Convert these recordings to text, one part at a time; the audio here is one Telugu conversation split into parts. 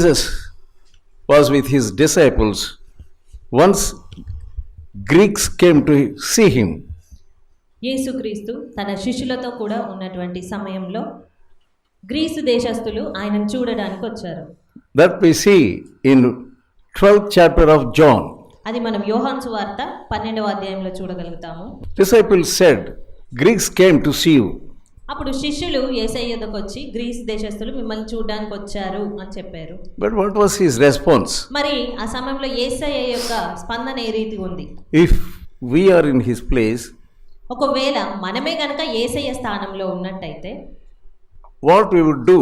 Jesus was with his disciples. Once Greeks came to see him. యేసుక్రీస్తు తన శిష్యులతో కూడా ఉన్నటువంటి సమయంలో గ్రీసు దేశస్థులు ఆయనను చూడడానికి వచ్చారు. That we see in 12th chapter of John. అది మనం యోహాను సువార్త 12వ అధ్యాయంలో చూడగలుగుతాము. Disciples said, Greeks came to see you. అప్పుడు శిష్యులు యేసయ్య యొద్దకు వచ్చి గ్రీసు దేశస్థులు మిమ్మల్ని చూడడానికి వచ్చారు అని చెప్పారు. But what was his response? మరి ఆ సమయంలో యేసయ్య యొక్క స్పందన ఏ రీతిగా ఉంది? If we are in his place, ఒకవేళ మనమే గనక యేసయ్య స్థానంలో ఉన్నట్టయితే what we would do?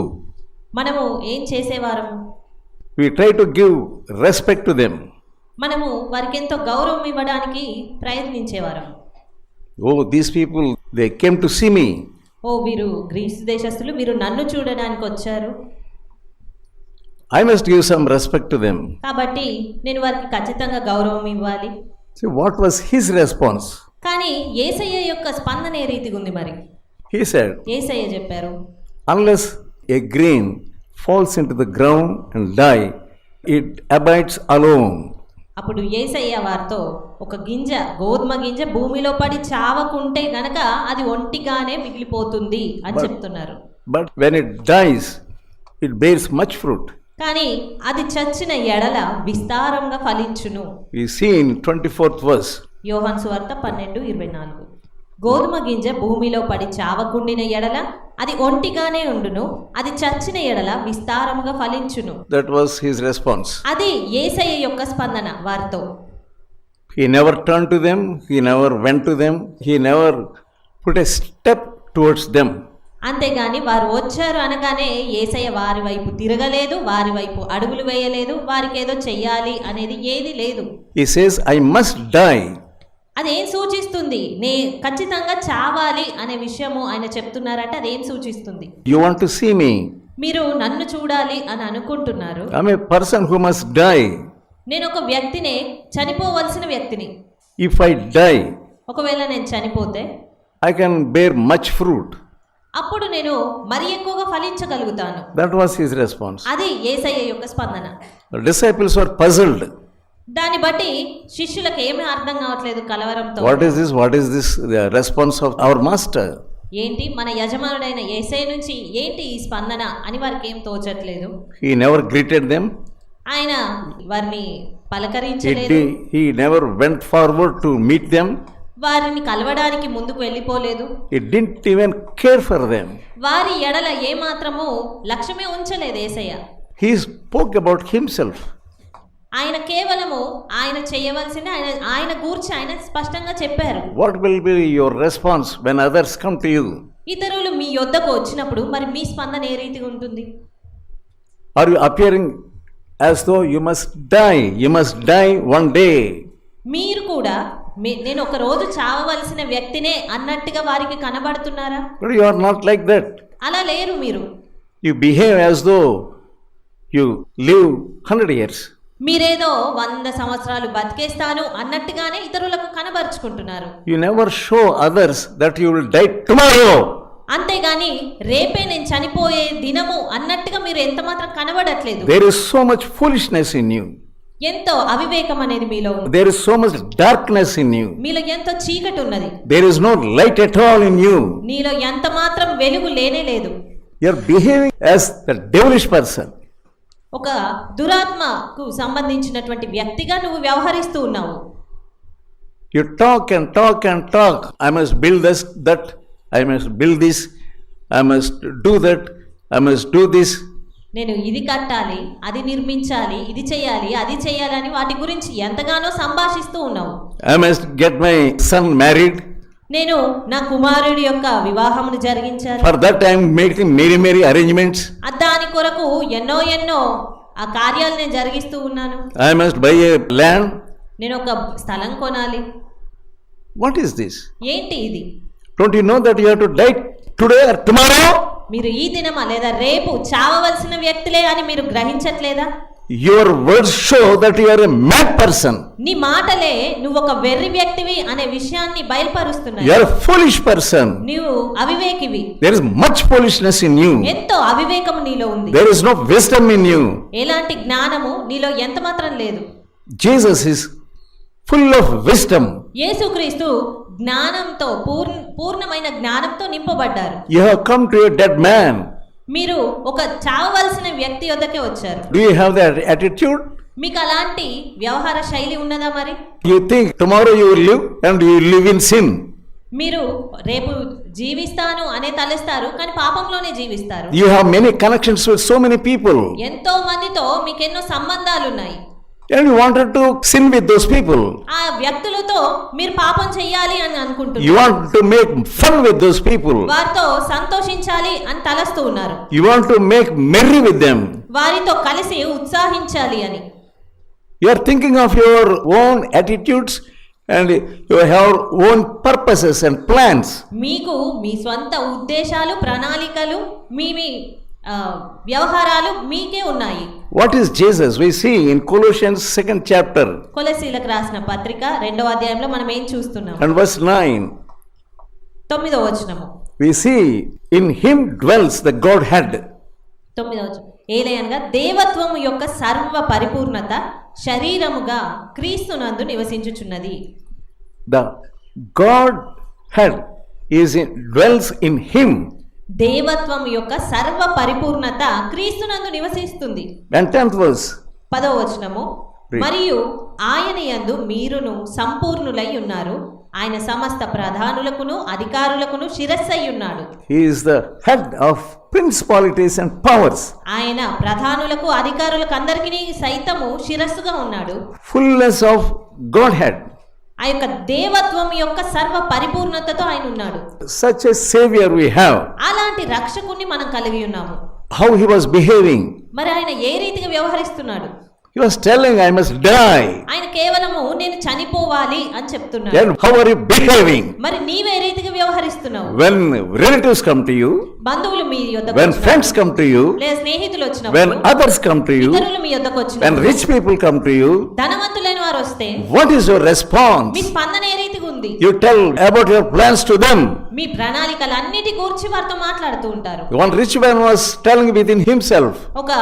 మనము ఏం చేసేవారము? We try to give respect to them. మనము వారికి ఎంతో గౌరవం ఇవ్వడానికి ప్రయత్నించేవారము. Oh, these people, they came to see me. ఓ వీరు గ్రీసు దేశస్థులు, వీరు నన్ను చూడడానికి వచ్చారు, I must give some respect to them. కాబట్టి నేను వారికి ఖచ్చితంగా గౌరవం ఇవ్వాలి. See, what was his response? కానీ యేసయ్య యొక్క స్పందన ఏ రీతిగా ఉంది? మరి He said, యేసయ్య చెప్పారు, unless a grain falls into the ground and die, it abides alone. అప్పుడు యేసయ్య వారితో, ఒక గింజ, గోధుమ గింజ భూమిలో పడి చావకుంటే గనక అది ఒంటిగానే మిగిలిపోతుంది అని చెప్తున్నారు. But when it dies, it bears much fruit. కానీ అది చచ్చిన ఎడల విస్తారంగా ఫలించును. We see in 24th verse. యోహాను సువార్త 12:24. గోధుమ గింజ భూమిలో పడి చావకుండిన ఎడల అది ఒంటిగానే ఉండును, అది చచ్చిన ఎడల విస్తారముగా ఫలించును. That was his response. అది యేసయ్య యొక్క స్పందన వారితో. He never turned to them, he never went to them, he never put a step towards them. అంతేగాని వారు వచ్చారు అనగానే యేసయ్య వారి వైపు తిరగలేదు, వారి వైపు అడుగులు వేయలేదు, వారికి ఏదో చెయ్యాలి అనేది ఏది లేదు. He says, I must die. అదేం సూచిస్తుంది? నే ఖచ్చితంగా చావాలి అనే విషయము ఆయన చెప్తున్నారంటే అదేం సూచిస్తుంది? You want to see me? మీరు నన్ను చూడాలి అని అనుకుంటున్నారు. I'm a person who must die. నేను ఒక వ్యక్తిని, చనిపోవలసిన వ్యక్తిని. If I die, ఒకవేళ నేను చనిపోతే I can bear much fruit. అప్పుడు నేను మరి ఎక్కువగా ఫలించగలుగుతాను. That was his response. అది యేసయ్య యొక్క స్పందన. The disciples were puzzled. దాన్ని బట్టి శిష్యులకు ఏమీ అర్థం కావట్లేదు, కలవరంతో. What is this? What is this? The response of our master. ఏంటి మన యజమానుడైన యేసయ్య నుంచి ఏంటి ఈ స్పందన అని వారికి ఏం తోచట్లేదు. He never greeted them. ఆయన వారిని పలకరించలేదు. He never went forward to meet them. వారిని కలవడానికి ముందుకు వెళ్ళిపోలేదు. He didn't even care for them. వారి ఎడల ఏ మాత్రము లక్ష్యమే ఉంచలేదు యేసయ్య. He spoke about himself. ఆయన కేవలము ఆయన చేయవలసిన ఆయన గూర్చి ఆయన స్పష్టంగా చెప్పారు. What will be your response when others come to you? ఇతరులు మీ యొద్దకు వచ్చినప్పుడు మరి మీ స్పందన ఏ రీతిగా ఉంటుంది? Are you appearing as though you must die? You must die one day. మీరు కూడా నేను ఒక రోజు చావవలసిన వ్యక్తినే అన్నట్టుగా వారికి కనబడుతున్నారా? But you are not like that. అలా లేరు మీరు. You behave as though you live 100 years. మీరేదో 100 సంవత్సరాలు బతికేస్తాను అన్నట్టుగానే ఇతరులకు కనబరుచుకుంటున్నారు. You never show others that you will die tomorrow. అంతేగాని రేపే నేను చనిపోయే దినము అన్నట్టుగా మీరు ఎంత మాత్రం కనబడట్లేదు. There is so much foolishness in you. ఎంతో అవివేకం అనేది మీలో ఉంది. There is so much darkness in you. మీలో ఎంతో చీకటి ఉన్నది. There is no light at all in you. నీలో ఎంత మాత్రం వెలుగు లేనే లేదు. You are behaving as the devilish person. ఒక దురాత్మకు సంబంధించినటువంటి వ్యక్తిగా నువ్వు వ్యవహరిస్తూ ఉన్నావు. You talk and talk and talk. I must build this, that. I must build this. I must do that. I must do this. నేను ఇది కట్టాలి, అది నిర్మించాలి, ఇది చేయాలి, అది చేయాలని వాటి గురించి ఎంతగానో సంభాషిస్తూ ఉన్నావు. I must get my son married. నేను నా కుమారుడి యొక్క వివాహమును జరిగించాలి. For that I am making merry arrangements. దాని కొరకు ఎన్నో ఆ కార్యాలు నేను జరిగిస్తూ ఉన్నాను. I must buy a land. నేను ఒక స్థలం కొనాలి. What is this? ఏంటి ఇది? Don't you know that you have to die today or tomorrow? మీరు ఈ దినమా లేదా రేపు చావవలసిన వ్యక్తులే అని మీరు గ్రహించట్లేదా? Your words show that you are a mad person. నీ మాటలే నువ్వు ఒక వెర్రి వ్యక్తివి అనే విషయాన్ని బయలుపరుస్తున్నాయి. You are a foolish person. నీవు అవివేకివి. There is much foolishness in you. ఎంతో అవివేకము నీలో ఉంది. There is no wisdom in you. ఎలాంటి జ్ఞానము నీలో ఎంత మాత్రం లేదు. Jesus is full of wisdom. యేసుక్రీస్తు జ్ఞానంతో పూర్ణమైన జ్ఞానంతో నింపబడ్డారు. You have come to a dead man. మీరు ఒక చావవలసిన వ్యక్తి వద్దకే వచ్చారు. Do you have that attitude? మీకు అలాంటి వ్యవహార శైలి ఉన్నదా మరి? You think tomorrow you will live and you will live in sin. మీరు రేపు జీవిస్తాను అనే తలస్తారు, కానీ పాపంలోనే జీవిస్తారు. You have many connections with so many people. ఎంతో మందితో మీకు ఎన్నో సంబంధాలు ఉన్నాయి. And you wanted to sin with those people. ఆ వ్యక్తులతో మీరు పాపం చెయ్యాలి అని అనుకుంటున్నారు. You want to make fun with those people. వారితో సంతోషించాలి అని తలస్తూ ఉన్నారు. You want to make merry with them. వారితో కలిసి ఉత్సాహించాలి అని. You are thinking of your own attitudes and you have own purposes and plans. మీకు మీ స్వంత ఉద్దేశాలు, ప్రణాళికలు, మీ వ్యవహారాలు మీకే ఉన్నాయి. What is Jesus? We see in Colossians 2nd chapter. కొలసీలకు రాసిన పత్రిక 2వ అధ్యాయంలో మనం ఏం చూస్తున్నాం? And verse 9. 9వ వచనము. We see in him dwells the Godhead. 9వ వచనం. ఏలయనగా దేవత్వము యొక్క సర్వ పరిపూర్ణత శరీరముగా క్రీస్తునందు నివసించుచున్నది. The Godhead dwells in him. దేవత్వం యొక్క సర్వ పరిపూర్ణత క్రీస్తునందు నివసిస్తుంది. And 10th verse. 10వ వచనము. మరియు ఆయన యందు మీరును సంపూర్ణులై ఉన్నారు. ఆయన సమస్త ప్రధానులకును అధికారులకును శిరస్సై ఉన్నాడు. He is the head of principalities and powers. ఆయన ప్రధానులకు అధికారులకు అందరికీ సైతము శిరస్సుగా ఉన్నాడు. Fullness of Godhead. ఆ యొక్క దేవత్వం యొక్క సర్వ పరిపూర్ణతతో ఆయన ఉన్నాడు. Such a savior we have. అలాంటి రక్షకుని మనం కలిగి ఉన్నాము. How he was behaving. మరి ఆయన ఏ రీతిగా వ్యవహరిస్తున్నాడు? He was telling, I must die. ఆయన కేవలము నేను చనిపోవాలి అని చెప్తున్నాడు. Then how are you behaving? మరి నీవే రీతిగా వ్యవహరిస్తున్నావు? When relatives come to you, బంధువులు మీ యొద్దకు when వచ్చినప్పుడు, friends come to you, లేదా స్నేహితులు వచ్చినప్పుడు, when others come to you, ఇతరులు మీ యొద్దకు when వచ్చినప్పుడు, rich people come to you, ధనవంతులైన వారు వస్తే what is your response? మీ స్పందన ఏ రీతిగా ఉంది? You tell about your plans to them. మీ ప్రణాళికలన్నిటి గురించి వారితో మాట్లాడుతూ ఉంటారు. One rich man was telling within himself, ఒక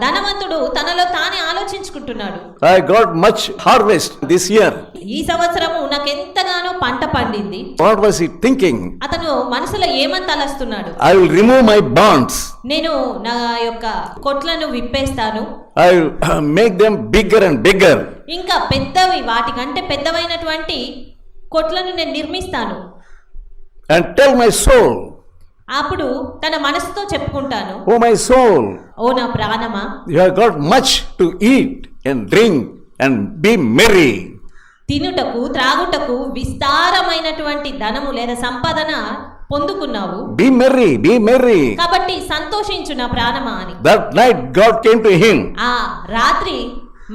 ధనవంతుడు తనలో తానే ఆలోచించుకుంటున్నాడు. I got much harvest this year. ఈ సంవత్సరము నాకు ఎంతగానో పంట పండింది. What was he thinking? అతను మనసులో ఏమని తలస్తున్నాడు? I will remove my bonds. నేను నా యొక్క కొట్లను విప్పేస్తాను. I will make them bigger and bigger. ఇంకా పెద్దవి, వాటికంటే పెద్దవైనటువంటి కొట్లను నేను నిర్మిస్తాను. And tell my soul, అప్పుడు తన మనసుతో చెప్పుకుంటాను, oh my soul, ఓ నా ప్రాణమా, you have got much to eat and drink and be merry. తినుటకు త్రాగుటకు విస్తారమైనటువంటి ధనము లేదా సంపదన పొందుకున్నావు. Be merry, be merry. కాబట్టి సంతోషించు నా ప్రాణమా అని. That night God came to him. ఆ రాత్రి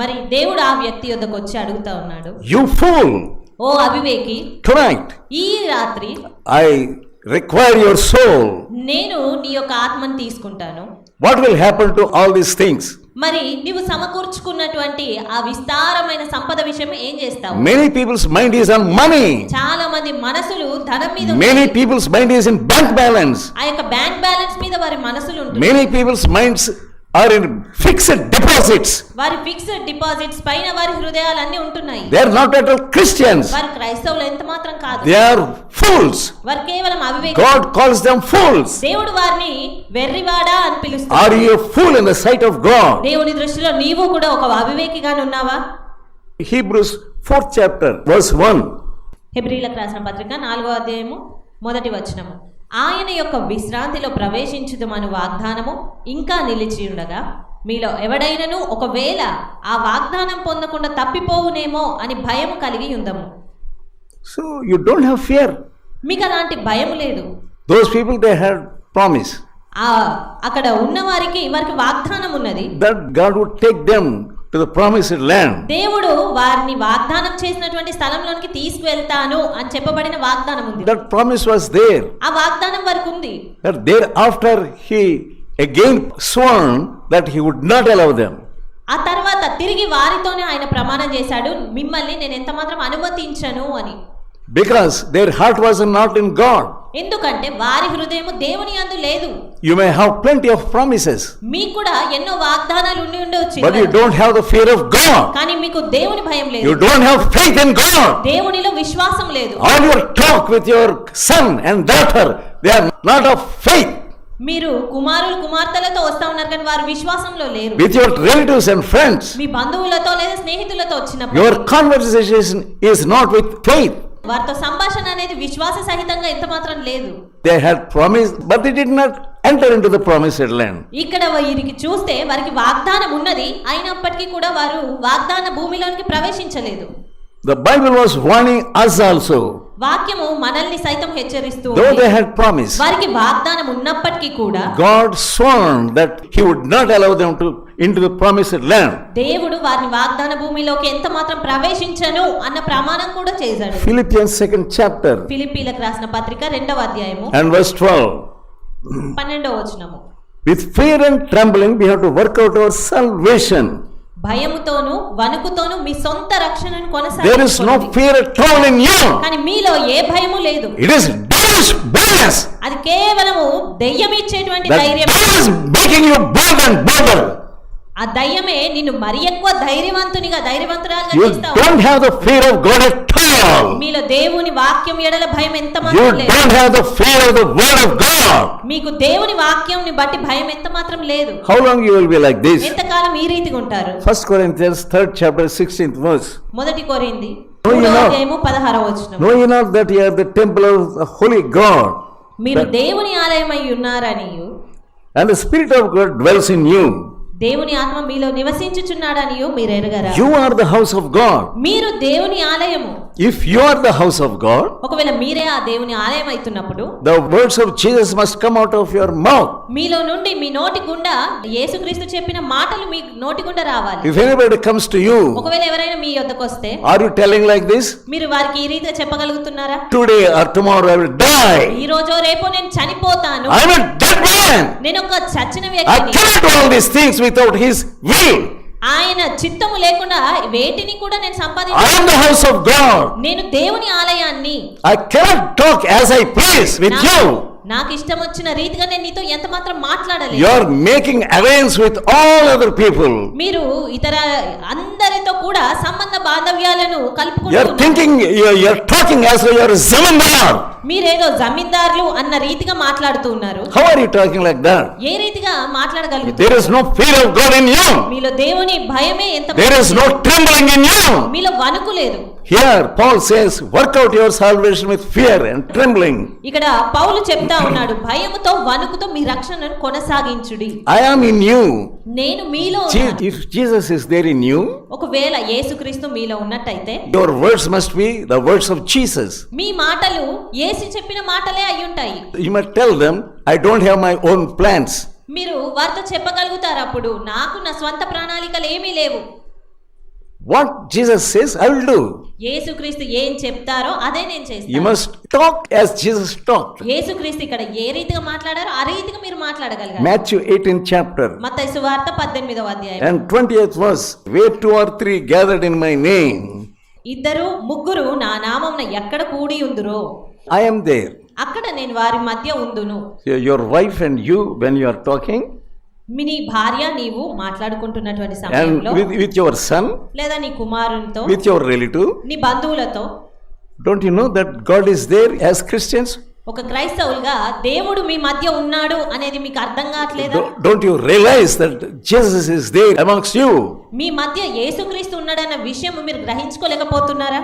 మరి దేవుడు ఆ వ్యక్తి యొద్దకు వచ్చి అడుగుతా ఉన్నాడు, You fool, ఓ అవివేకి, tonight ఈ రాత్రి I require your soul. నేను నీ యొక్క ఆత్మను తీసుకుంటాను. What will happen to all these things? మరి నీవు సమకూర్చుకున్నటువంటి ఆ విస్తారమైన సంపద విషయం ఏం చేస్తావు? Many people's mind is on money. చాలా మంది మనసులు ధనం మీద Many ఉంటాయి. people's mind is in bank balance. ఆ యొక్క బ్యాంక్ బ్యాలెన్స్ మీద వారి మనసులు ఉంటాయి. Many people's minds are in fixed deposits. వారి ఫిక్స్డ్ డిపాజిట్స్ పైన వారి హృదయాలన్నీ ఉంటున్నాయి. They are not at all Christians. వారు క్రైస్తవులు ఎంత మాత్రం కాదు. They are fools. వారు కేవలం అవివేకులు. God calls them fools. దేవుడు వారిని వెర్రివాడా అని Are పిలుస్తాడు. you a fool in the sight of God? దేవుని దృష్టిలో నీవు కూడా ఒక అవివేకిగానే ఉన్నావా? Hebrews 4th chapter verse 1. హెబ్రీలకు రాసిన పత్రిక 4వ అధ్యాయము 1వ వచనము. ఆయన యొక్క విశ్రాంతిలో ప్రవేశించుదమను వాగ్దానము ఇంకా నిలిచి ఉండగా మీలో ఎవడైనను ఒకవేళ ఆ వాగ్దానం పొందకుండా తప్పిపోవునేమో అని భయం కలిగి ఉందము. So you don't have fear. మీకు అలాంటి భయం లేదు. Those people, they had promise అక్కడ ఉన్న వారికి వాగ్దానం ఉన్నది. that God would take them to the promised land. దేవుడు వారిని వాగ్దానం చేసినటువంటి స్థలంలోనికి తీసుకువెళ్తాను అని చెప్పబడిన వాగ్దానం ఉంది. That promise was there. ఆ వాగ్దానం వరకు ఉంది. That thereafter he again sworn that he would not allow them. ఆ తర్వాత తిరిగి వారితోనే ఆయన ప్రమాణం చేశాడు, మిమ్మల్ని నేను ఎంత మాత్రం అనుమతించను అని. Because their heart was not in God. ఎందుకంటే వారి హృదయము దేవుని యందు లేదు. You may have plenty of promises, మీకు కూడా ఎన్నో వాగ్దానాలు ఉండి ఉండవచ్చు, but you don't have the fear of God. కానీ మీకు దేవుని భయం లేదు. You don't have faith in God. దేవునిలో విశ్వాసం లేదు. All your talk with your son and daughter, they are not of faith. మీరు కుమారులు కుమార్తెలతో వస్తా ఉన్నారు కానీ వారు విశ్వాసంలో లేరు. With your relatives and friends, మీ బంధువులతో లేదా స్నేహితులతో వచ్చినప్పుడు your conversation is not with faith. వారితో సంభాషణ అనేది విశ్వాస సహితంగా ఎంత మాత్రం లేదు. They had promised, but they did not enter into the promised land. ఇక్కడ వీరికి చూస్తే వారికి వాగ్దానం ఉన్నది, అయినప్పటికీ కూడా వారు వాగ్దాన భూమిలోనికి ప్రవేశించలేదు. The Bible was warning us also. వాక్యము మనల్ని సైతం హెచ్చరిస్తూ Though ఉంది. they had promised, వారికి వాగ్దానం ఉన్నప్పటికీ కూడా God sworn that He would not allow them to into the promised land. దేవుడు వారిని వాగ్దాన భూమిలోకి ఎంత మాత్రం ప్రవేశించను అన్న ప్రమాణం కూడా చేశాడు. Philippians 2nd chapter ఫిలిప్పీలకు రాసిన పత్రిక 2వ అధ్యాయము and verse 12. 12వ వచనము. With fear and trembling we have to work out our salvation. భయముతోను వణుకుతోను మీ సొంత రక్షణను There is no కొనసాగించుకోండి. fear at all in you. కానీ మీలో ఏ భయము లేదు. It is devilish boldness అది కేవలము దెయ్యం ఇచ్చేటువంటి that ధైర్యం. is making you bold and bolder. ఆ దయ్యమే నిన్ను మరి ఎక్కువ ధైర్యవంతురాలుగా You చేస్తావు. don't have the fear of God at all. మీలో దేవుని వాక్యం ఎడల భయం ఎంత You మాత్రం లేదు. don't have the fear of the word of God. మీకు దేవుని వాక్యంని బట్టి భయం ఎంత మాత్రం లేదు. How long you will be like this? ఎంతకాలం ఈ రీతిగా ఉంటారు? 1 Corinthians 3rd chapter 16th verse. మొదటి కొరింథీ No, you 3వ not. అధ్యాయము 16వ వచనం. Know ye not that ye are the temple of the holy God, మీరు దేవుని ఆలయమై ఉన్నారనియు and the Spirit of God dwells in you. దేవుని ఆత్మ మీలో నివసించుచున్నాడనియు మీరు ఎరుగరా? You are the house of God. మీరు దేవుని ఆలయము. If you are the house of God, ఒకవేళ మీరే ఆ దేవుని ఆలయం అవుతున్నప్పుడు the words of Jesus must come out of your mouth. మీలో నుండి మీ నోటి గుండా యేసుక్రీస్తు చెప్పిన మాటలు మీ నోటి గుండా రావాలి. If anybody comes to you, ఒకవేళ ఎవరైనా మీ యొద్దకు వస్తే are you telling like this? మీరు వారికి ఈ రీతిగా చెప్పగలుగుతున్నారా? Today or tomorrow I will die. ఈ రోజో రేపో నేను చనిపోతాను, I am a dead man. నేను ఒక చచ్చిన I వ్యక్తిని, cannot do all these things without His will. ఆయన చిత్తము లేకుండా వేటిని కూడా నేను I సంపాదించను. am the house of God. నేను దేవుని ఆలయాన్ని. I cannot talk as I please with you. నాకు ఇష్టం వచ్చిన రీతిగా నేను నీతో ఎంత మాత్రం You మాట్లాడలేదు. are making alliance with all other people. మీరు ఇతర అందరితో కూడా సంబంధ బాంధవ్యాలను You are కలుపుకుంటున్నారు. thinking, you are talking as though you are a zamindar. మీరేదో జమీందారులు అన్న రీతిగా మాట్లాడుతూ ఉన్నారు. How are you talking like that? ఏ రీతిగా మాట్లాడగలుగుతారు? There is no fear of God in you. మీలో దేవుని భయమే ఎంత There is no trembling in you. మీలో వణుకు లేదు. Here Paul says, work out your salvation with fear and trembling. ఇక్కడ పౌలు చెప్తా ఉన్నాడు, భయముతో వణుకుతో మీ రక్షణను కొనసాగించుడి. I am in you. నేను మీలో ఉన్నాను. If Jesus is there in you, ఒకవేళ యేసుక్రీస్తు మీలో ఉన్నట్టయితే your words must be the words of Jesus. మీ మాటలు యేసు చెప్పిన మాటలే అయి ఉంటాయి. You must tell them, I don't have my own plans. మీరు వారితో చెప్పగలుగుతారు, అప్పుడు నాకు నా స్వంత ప్రణాళికలు ఏమీ లేవు. What Jesus says, I will do. యేసుక్రీస్తు ఏం చెప్తారో అదే నేను You చేస్తాను. must talk as Jesus talked. యేసుక్రీస్తు ఇక్కడ ఏ రీతిగా మాట్లాడారో ఆ రీతిగా మీరు మాట్లాడగలగాలి. Matthew 18th chapter మత్తయి సువార్త 18వ అధ్యాయం and 20th verse. Where 2 or 3 gathered in my name, ఇద్దరు ముగ్గురు నా నామమున ఎక్కడ కూడి ఉందురో I am there. అక్కడ నేను వారి మధ్య ఉందును. Your wife and you, when you are talking, నీ భార్య నీవు మాట్లాడుకుంటున్నటువంటి and సమయంలో with your son, లేదా నీ కుమారునితో with your relative, నీ బంధువులతో, don't you know that God is there as Christians? ఒక క్రైస్తవులుగా దేవుడు మీ మధ్య ఉన్నాడు అనేది మీకు అర్థం కావట్లేదా? Don't you realize that Jesus is there amongst you? మీ మధ్య యేసుక్రీస్తు ఉన్నాడన్న విషయం మీరు గ్రహించుకోలేకపోతున్నారా?